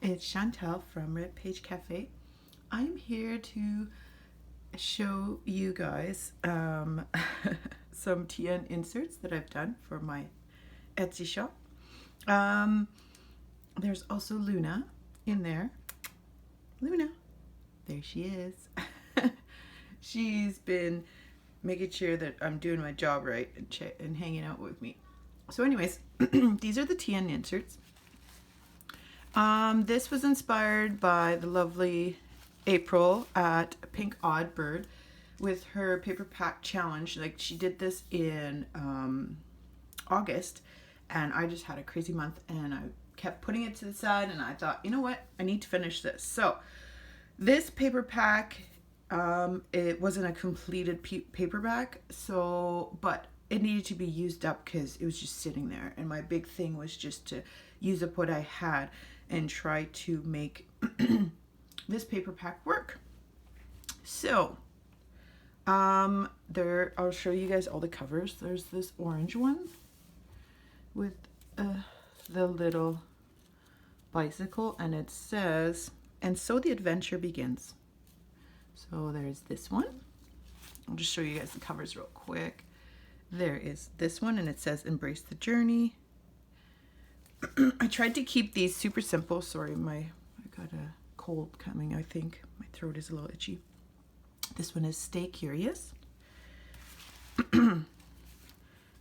It's Chantale from Lepage Cafe. I'm here to show you guys some TN inserts that I've done for my Etsy shop. There's also Luna in there. Luna, there she is. She's been making sure that I'm doing my job right and hanging out with me. So anyways, these are the TN inserts. This was inspired by the lovely April at Pink Odd Bird with her paper pack challenge. Like, she did this in August, and I just had a crazy month and I kept putting it to the side, and I thought, you know what, I need to finish this. So this paper pack, it wasn't a completed paperback, but it needed to be used up because it was just sitting there, and my big thing was just to use up what I had and try to make this paper pack work. So I'll show you guys all the covers. There's this orange one with the little bicycle, and it says, "And so the adventure begins." So there's this one. I'll just show you guys the covers real quick. There is this one, and it says, "Embrace the journey." I tried to keep these super simple. Sorry, I got a cold coming, I think. My throat is a little itchy. This one is "Stay Curious." And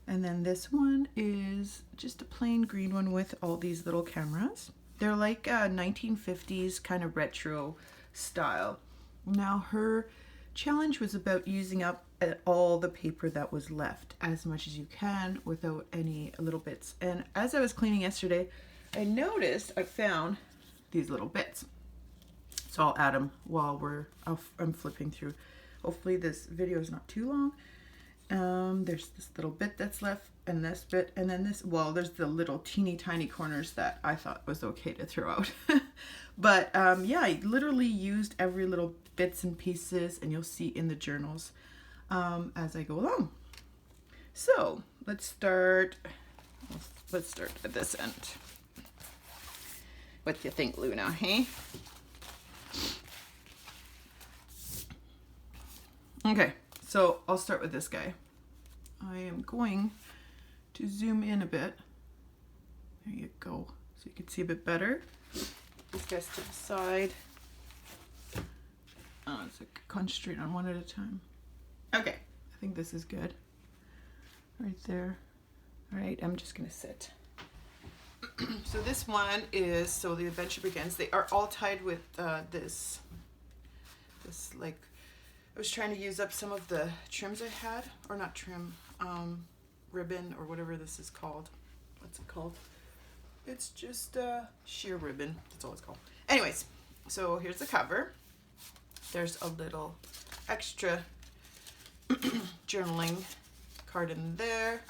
then this one is just a plain green one with all these little cameras. They're like 1950s kind of retro style. Now, her challenge was about using up all the paper that was left as much as you can without any little bits. And as I was cleaning yesterday, I noticed I found these little bits. So I'll add them while I'm flipping through. Hopefully this video is not too long. There's this little bit that's left, and this bit, and then this. Well, there's the little teeny tiny corners that I thought was okay to throw out. But yeah, I literally used every little bits and pieces, and you'll see in the journals as I go along. So let's start at this end. What do you think, Luna, hey? Okay, so I'll start with this guy. I am going to zoom in a bit. There you go, so you can see a bit better. This guy's to the side. Oh, it's like concentrate on one at a time. Okay, I think this is good. Right there. All right, I'm just gonna sit. So this one is "So the Adventure Begins." They are all tied with this like, I was trying to use up some of the trims I had, or not trim, ribbon, or whatever this is called. What's it called? It's just sheer ribbon. That's all it's called. Anyways, so here's the cover. There's a little extra journaling card in there.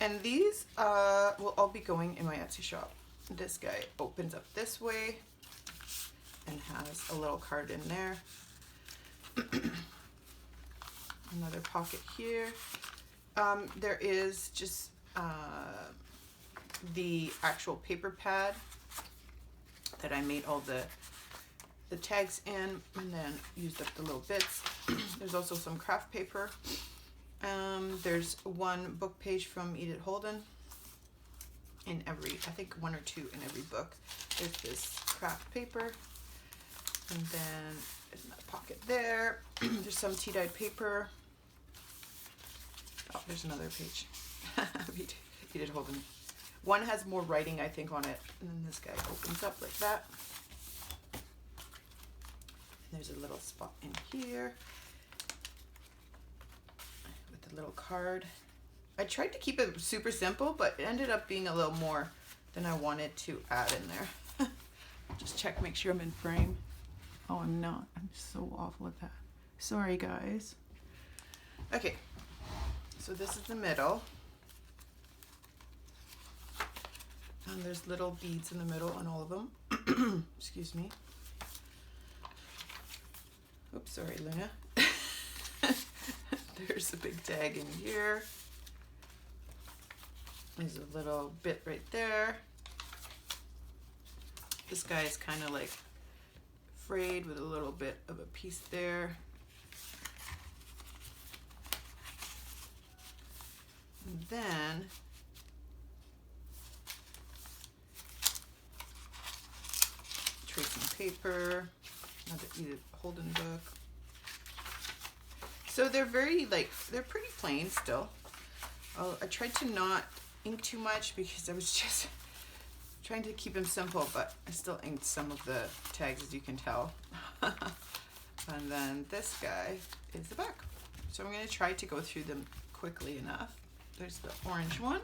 And these will all be going in my Etsy shop. This guy opens up this way and has a little card in there. Another pocket here. There is just the actual paper pad that I made all the tags in, and then used up the little bits. There's also some craft paper. There's one book page from Edith Holden in every, I think one or two in every book. There's this craft paper, and then there's another pocket there. There's some tea-dyed paper. Oh, there's another page. Edith Holden. One has more writing, I think, on it, and then this guy opens up like that. And there's a little spot in here with the little card. I tried to keep it super simple, but it ended up being a little more than I wanted to add in there. Just check, make sure I'm in frame. Oh, I'm not. I'm so awful at that. Sorry, guys. Okay, so this is the middle. And there's little beads in the middle on all of them. Excuse me. Oops, sorry, Luna. There's a big tag in here. There's a little bit right there. This guy is kind of like frayed with a little bit of a piece there. And then tracing paper, another Holden book. So they're very they're pretty plain still. I tried to not ink too much because I was just trying to keep them simple, but I still inked some of the tags, as you can tell. And then this guy is the back. So I'm going to try to go through them quickly enough. There's the orange one.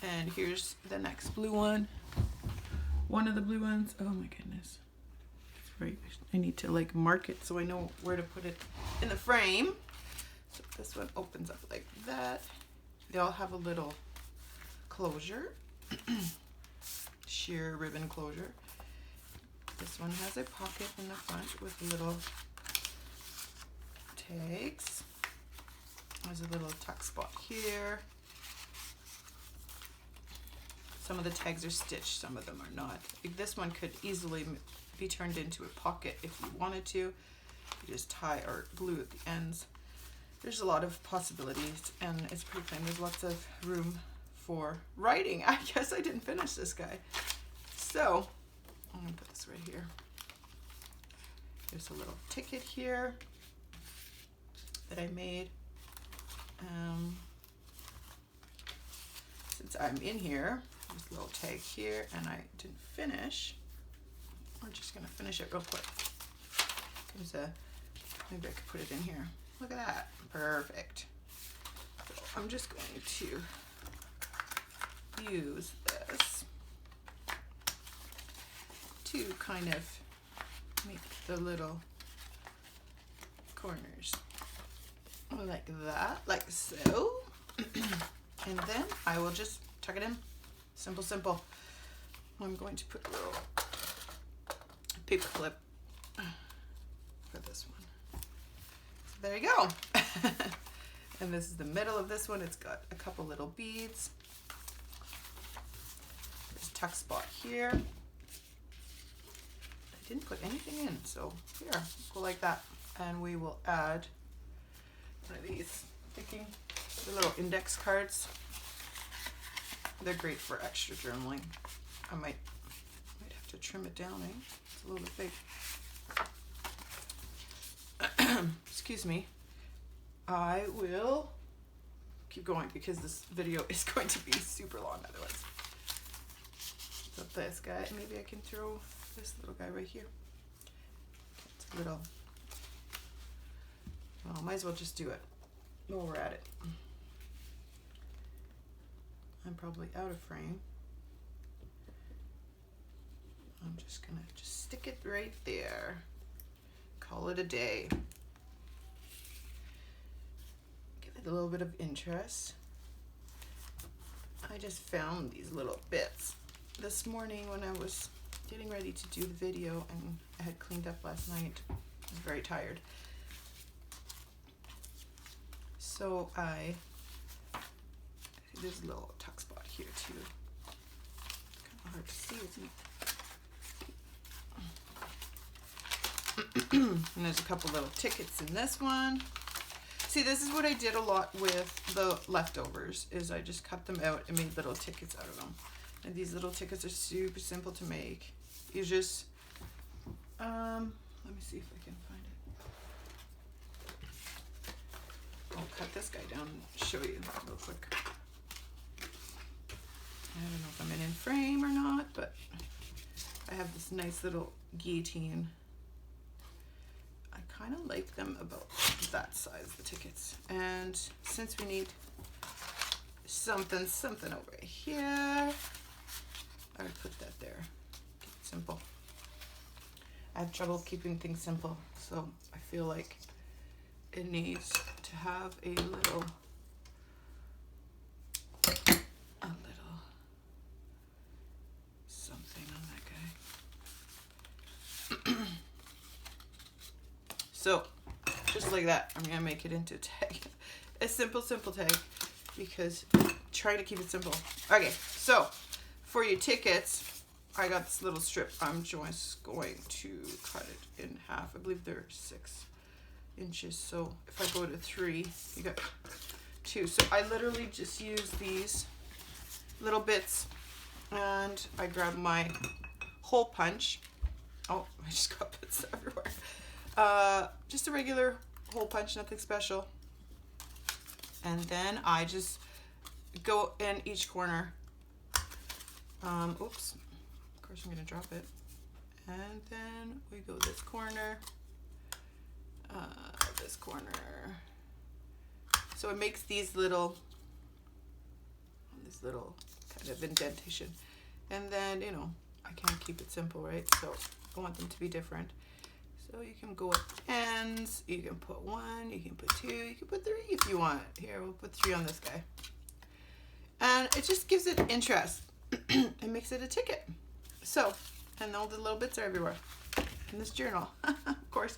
And here's the next blue one. One of the blue ones. Oh my goodness. That's right. I need to like mark it so I know where to put it in the frame. So this one opens up like that. They all have a little closure. Sheer ribbon closure. This one has a pocket in the front with little tags. There's a little tuck spot here. Some of the tags are stitched, some of them are not. This one could easily be turned into a pocket if you wanted to. You just tie or glue at the ends. There's a lot of possibilities, and it's pretty plain. There's lots of room for writing. I guess I didn't finish this guy. So, I'm gonna put this right here. There's a little ticket here that I made. Since I'm in here, there's a little tag here, and I didn't finish. We're just gonna finish it real quick. Maybe I could put it in here. Look at that, perfect. So I'm just going to use this to kind of make the little corners like that, like so. And then I will just tuck it in. Simple, simple. I'm going to put a little paper clip for this one. So there you go. And this is the middle of this one. It's got a couple little beads. There's a tuck spot here. I didn't put anything in, so here, go like that. And we will add one of these the little index cards. They're great for extra journaling. I might have to trim it down, eh? It's a little bit big. Excuse me. I will keep going because this video is going to be super long otherwise. So this guy, maybe I can throw this little guy right here. It's a little, well, might as well just do it while we're at it. I'm probably out of frame. I'm just gonna stick it right there. Call it a day. Give it a little bit of interest. I just found these little bits this morning when I was getting ready to do the video, and I had cleaned up last night. I was very tired. So there's a little tuck spot here too. It's kind of hard to see, isn't it? And there's a couple little tickets in this one. See, this is what I did a lot with the leftovers, is I just cut them out and made little tickets out of them. And these little tickets are super simple to make. You just, let me see if I can find it. I'll cut this guy down and show you real quick. I don't know if I'm in frame or not, but I have this nice little guillotine. I kind of like them about that size, the tickets. And since we need something over here, I would put that there. Keep it simple. I have trouble keeping things simple, so I feel like it needs to have a little something on that guy. So just like that, I'm gonna make it into a tag. A simple tag, because try to keep it simple. Okay, so for your tickets, I got this little strip. I'm just going to cut it in half. I believe they're 6 inches. So if I go to 3, you got 2. So I literally just use these little bits, and I grab my hole punch. Oh, I just got bits everywhere. Just a regular hole punch, nothing special. And then I just go in each corner. Oops. Of course I'm gonna drop it. And then we go this corner, this corner. So it makes these little kind of indentation. And then, you know, I can't keep it simple, right? So I want them to be different. So you can go at ends, you can put 1, you can put 2, you can put 3 if you want. Here, we'll put 3 on this guy. And it just gives it interest. It makes it a ticket. So, and all the little bits are everywhere in this journal. Of course,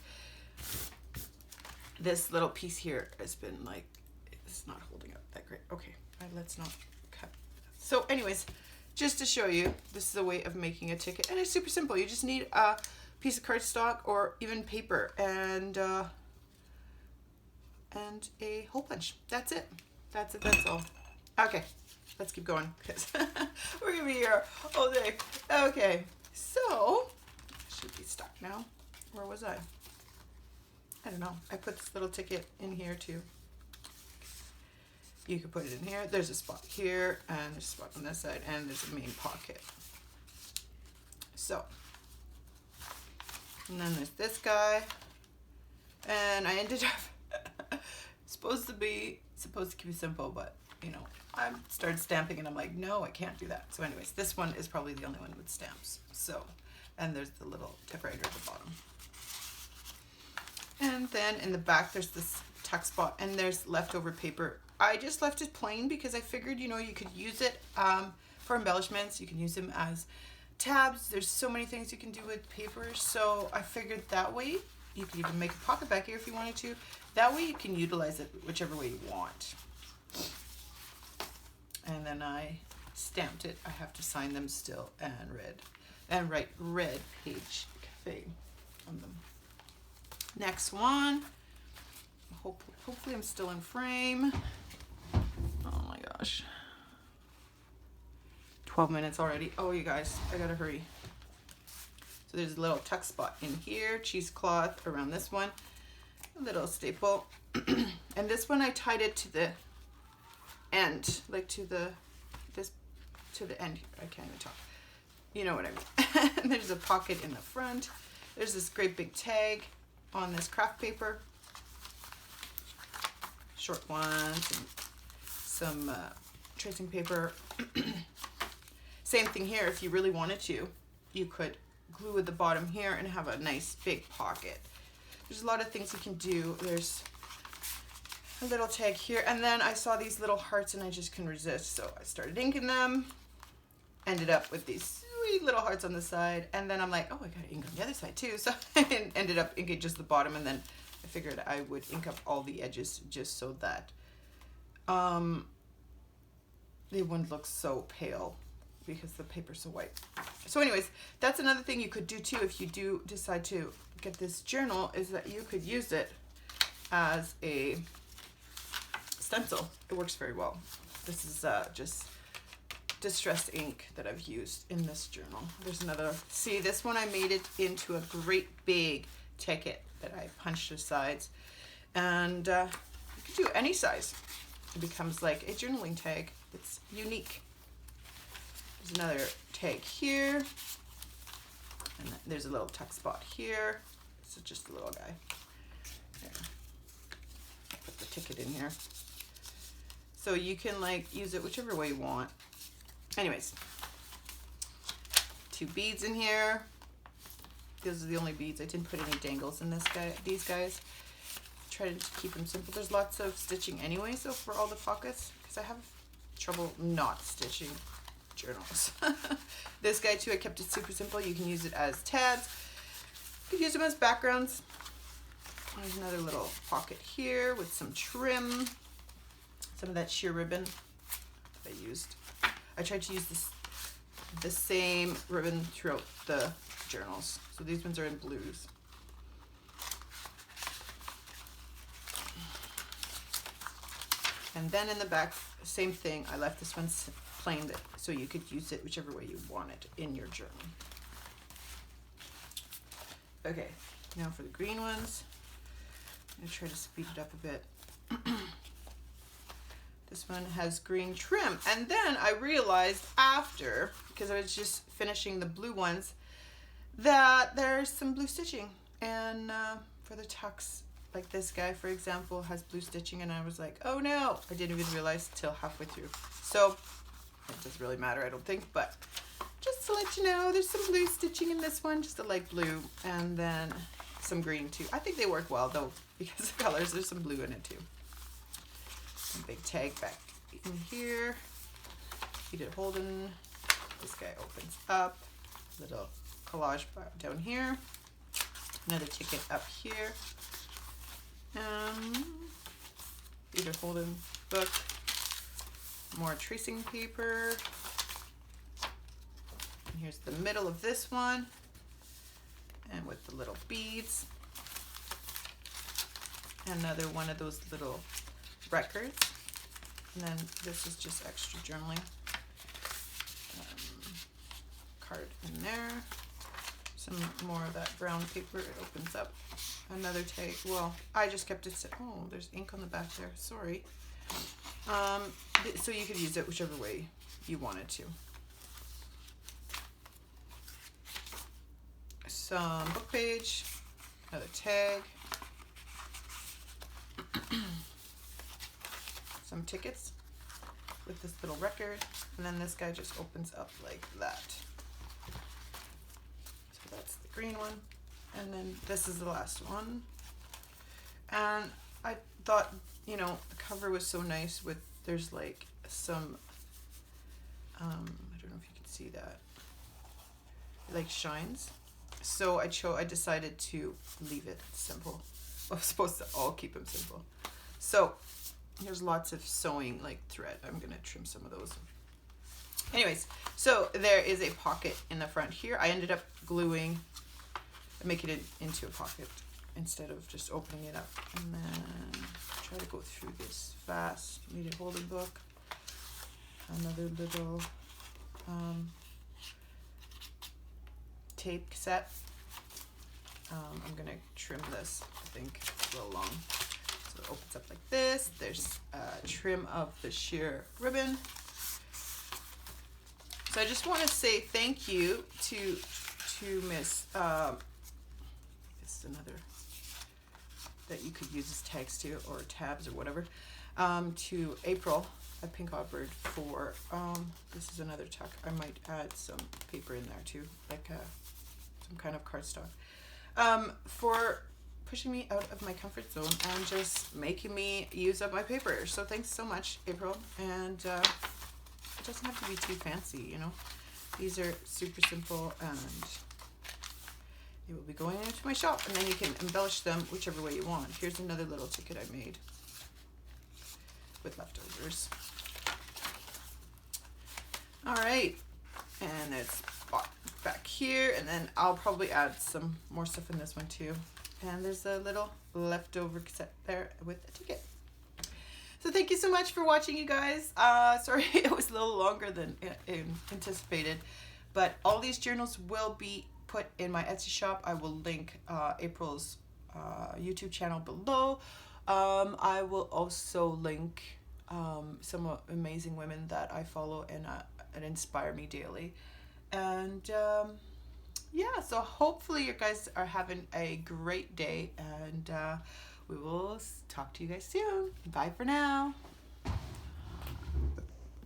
this little piece here has been like, it's not holding up that great. Okay, let's not cut. So anyways, just to show you, this is a way of making a ticket, and it's super simple. You just need a piece of cardstock or even paper and a hole punch. That's it. That's all. Okay, let's keep going because we're gonna be here all day. Okay, so I should be stuck now. Where was I? I don't know. I put this little ticket in here too. You could put it in here. There's a spot here, and there's a spot on this side, and there's a main pocket. So, and then there's this guy, and I ended up supposed to keep it simple, but you know, I started stamping, and I'm like, no, I can't do that. So, anyways, this one is probably the only one with stamps. So, and there's the little typewriter at the bottom. And then in the back, there's this tuck spot, and there's leftover paper. I just left it plain because I figured, you know, you could use it for embellishments. You can use them as tabs. There's so many things you can do with paper. So I figured that way you could even make a pocket back here if you wanted to. That way you can utilize it whichever way you want. And then I stamped it. I have to sign them still and write Red Page Cafe on them. Next one. Hopefully I'm still in frame. Oh my gosh. 12 minutes already. Oh, you guys, I gotta hurry. So there's a little tuck spot in here, cheesecloth around this one, a little staple. And this one I tied it to the end, like to the end here. I can't even talk. You know what I mean. And there's a pocket in the front. There's this great big tag on this craft paper. Short ones and some tracing paper. Same thing here. If you really wanted to, you could glue at the bottom here and have a nice big pocket. There's a lot of things you can do. There's a little tag here, and then I saw these little hearts and I just couldn't resist, so I started inking them. Ended up with these sweet little hearts on the side, and then I'm like, oh, I gotta ink on the other side too. So I ended up inking just the bottom, and then I figured I would ink up all the edges just so that they wouldn't look so pale because the paper's so white. So anyways, that's another thing you could do too if you do decide to get this journal, is that you could use it as a stencil. It works very well. This is just distressed ink that I've used in this journal. There's another, see, this one I made it into a great big ticket that I punched the sides, and you can do any size. It becomes like a journaling tag. It's unique. There's another tag here, and there's a little tuck spot here. This is just a little guy. There. Put the ticket in here. So you can like use it whichever way you want. Anyways, 2 beads in here. Those are the only beads. I didn't put any dangles in these guys. Try to keep them simple. There's lots of stitching anyway, so for all the pockets, because I have trouble not stitching journals. This guy too, I kept it super simple. You can use it as tabs. You can use them as backgrounds. There's another little pocket here with some trim. Some of that sheer ribbon that I used. I tried to use the same ribbon throughout the journals. So these ones are in blues. And then in the back, same thing. I left this one plain so you could use it whichever way you want it in your journal. Okay, now for the green ones. I'm gonna try to speed it up a bit. This one has green trim. And then I realized after, because I was just finishing the blue ones, that there's some blue stitching. And for the tucks, like this guy, for example, has blue stitching, and I was like, oh no, I didn't even realize till halfway through. So it doesn't really matter, I don't think, but just to let you know, there's some blue stitching in this one, just a light blue, and then some green too. I think they work well though, because the colors, there's some blue in it too. A big tag back in here. Peter Holden. This guy opens up. Little collage down here. Another ticket up here. Peter Holden book. More tracing paper. And here's the middle of this one. And with the little beads. Another one of those little records. And then this is just extra journaling. Card in there. Some more of that brown paper. It opens up. Another tag. Well, I just kept it. Oh, there's ink on the back there. Sorry. So you could use it whichever way you wanted to. Some book page. Another tag. Some tickets with this little record, and then this guy just opens up like that. So that's the green one, and then this is the last one. And I thought, you know, the cover was so nice with, there's like some, I don't know if you can see that, like shines. So I decided to leave it simple. I was supposed to all keep them simple. So there's lots of sewing like thread. I'm gonna trim some of those. Anyways, so there is a pocket in the front here. I ended up gluing and making it into a pocket instead of just opening it up. And then try to go through this fast. Media holding book. Another little tape cassette. I'm gonna trim this, I think, a little long. So it opens up like this. There's a trim of the sheer ribbon. So I just want to say thank you to Miss, this is another that you could use as tags to, or tabs or whatever, to April at Pink Bird for, this is another tuck. I might add some paper in there too, like some kind of cardstock, for pushing me out of my comfort zone and just making me use up my paper. So thanks so much, April. And it doesn't have to be too fancy, you know. These are super simple, and they will be going into my shop, and then you can embellish them whichever way you want. Here's another little ticket I made with leftovers. All right, and it's back here, and then I'll probably add some more stuff in this one too. And there's a little leftover cassette there with a ticket. So thank you so much for watching, you guys. Sorry it was a little longer than anticipated, but all these journals will be put in my Etsy shop. I will link April's YouTube channel below. I will also link some amazing women that I follow and inspire me daily. And yeah, so hopefully you guys are having a great day, and we will talk to you guys soon. Bye for now.